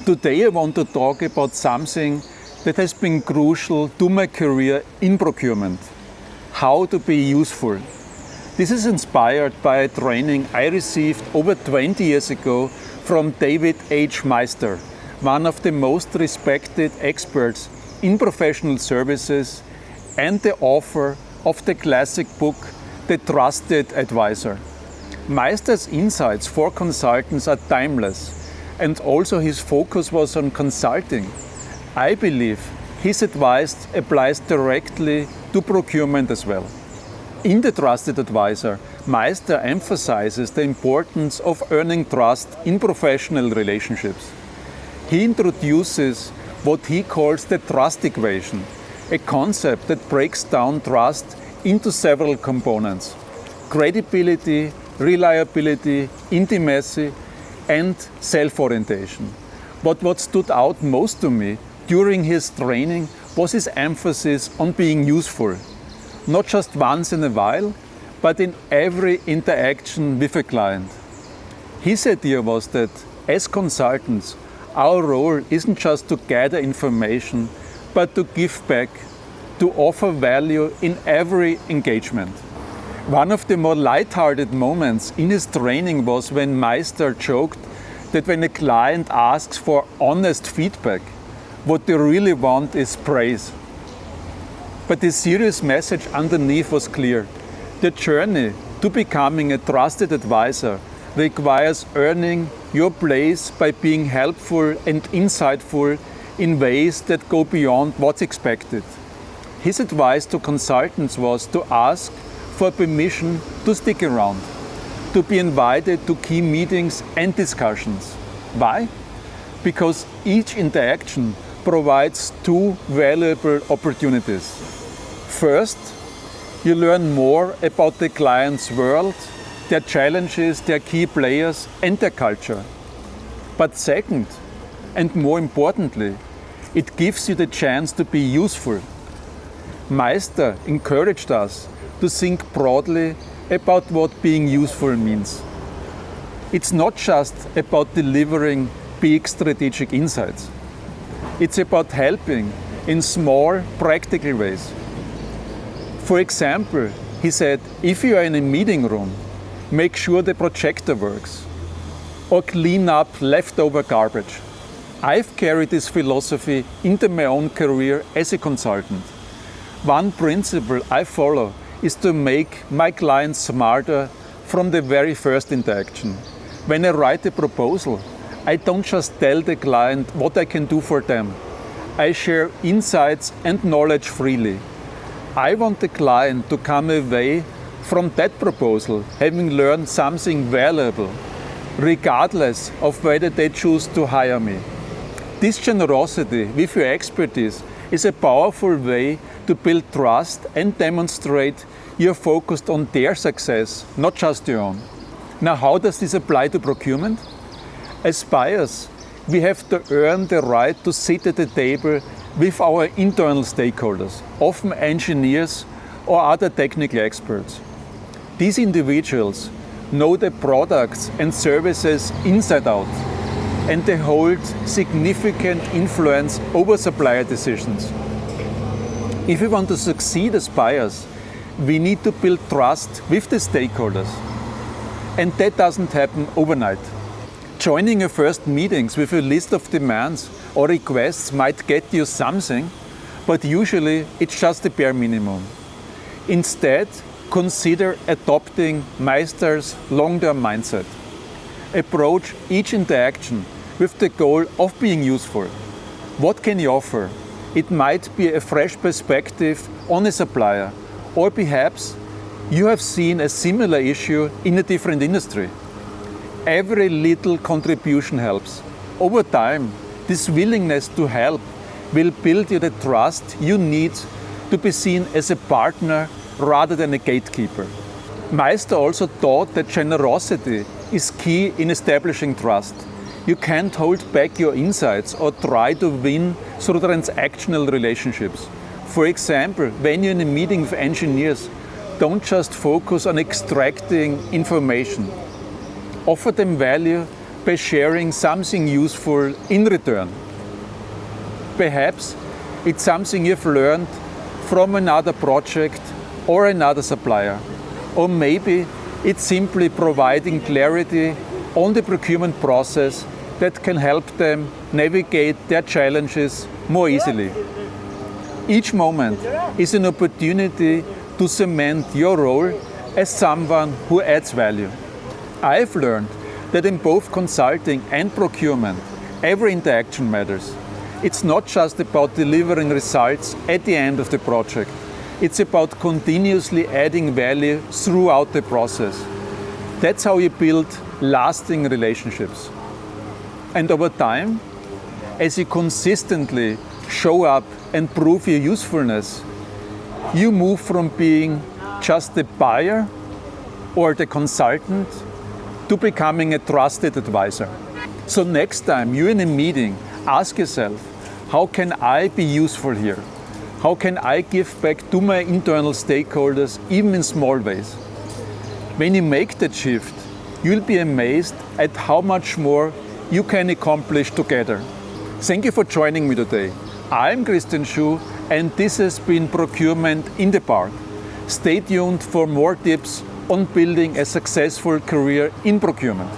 Today I want to talk about something that has been crucial to my career in procurement: how to be useful. This is inspired by a training I received over 20 years ago from David H. Maister, one of the most respected experts in professional services and the author of the classic book, The Trusted Advisor. Maister's insights for consultants are timeless, and also his focus was on consulting. I believe his advice applies directly to procurement as well. In The Trusted Advisor, Maister emphasizes the importance of earning trust in professional relationships. He introduces what he calls the trust equation, a concept that breaks down trust into several components: credibility, reliability, intimacy, and self-orientation. But what stood out most to me during his training was his emphasis on being useful, not just once in a while, but in every interaction with a client. His idea was that as consultants, our role isn't just to gather information, but to give back, to offer value in every engagement. One of the more light-hearted moments in his training was when Maister joked that when a client asks for honest feedback, what they really want is praise. But the serious message underneath was clear. The journey to becoming a trusted advisor requires earning your place by being helpful and insightful in ways that go beyond what's expected. His advice to consultants was to ask for permission to stick around, to be invited to key meetings and discussions. Why? Because each interaction provides two valuable opportunities. First, you learn more about the client's world, their challenges, their key players, and their culture. But second, and more importantly, it gives you the chance to be useful. Maister encouraged us to think broadly about what being useful means. It's not just about delivering big strategic insights. It's about helping in small, practical ways. For example, he said, if you are in a meeting room, make sure the projector works, or clean up leftover garbage. I've carried this philosophy into my own career as a consultant. One principle I follow is to make my clients smarter from the very first interaction. When I write a proposal, I don't just tell the client what I can do for them. I share insights and knowledge freely. I want the client to come away from that proposal having learned something valuable, regardless of whether they choose to hire me. This generosity with your expertise is a powerful way to build trust and demonstrate you're focused on their success, not just your own. Now, how does this apply to procurement? As buyers, we have to earn the right to sit at the table with our internal stakeholders, often engineers or other technical experts. These individuals know the products and services inside out, and they hold significant influence over supplier decisions. If we want to succeed as buyers, we need to build trust with the stakeholders. And that doesn't happen overnight. Joining your first meetings with a list of demands or requests might get you something, but usually it's just the bare minimum. Instead, consider adopting Maister's long-term mindset. Approach each interaction with the goal of being useful. What can you offer? It might be a fresh perspective on a supplier, or perhaps you have seen a similar issue in a different industry. Every little contribution helps. Over time, this willingness to help will build you the trust you need to be seen as a partner rather than a gatekeeper. Maister also taught that generosity is key in establishing trust. You can't hold back your insights or try to win through transactional relationships. For example, when you're in a meeting with engineers, don't just focus on extracting information. Offer them value by sharing something useful in return. Perhaps it's something you've learned from another project or another supplier. Or maybe it's simply providing clarity on the procurement process that can help them navigate their challenges more easily. Each moment is an opportunity to cement your role as someone who adds value. I've learned that in both consulting and procurement, every interaction matters. It's not just about delivering results at the end of the project. It's about continuously adding value throughout the process. That's how you build lasting relationships. And over time, as you consistently show up and prove your usefulness, you move from being just the buyer or the consultant to becoming a trusted advisor. So next time you're in a meeting, ask yourself, how can I be useful here? How can I give back to my internal stakeholders, even in small ways? When you make that shift, you'll be amazed at how much more you can accomplish together. Thank you for joining me today. I'm Christian Schuh, and this has been Procurement in the Park. Stay tuned for more tips on building a successful career in procurement.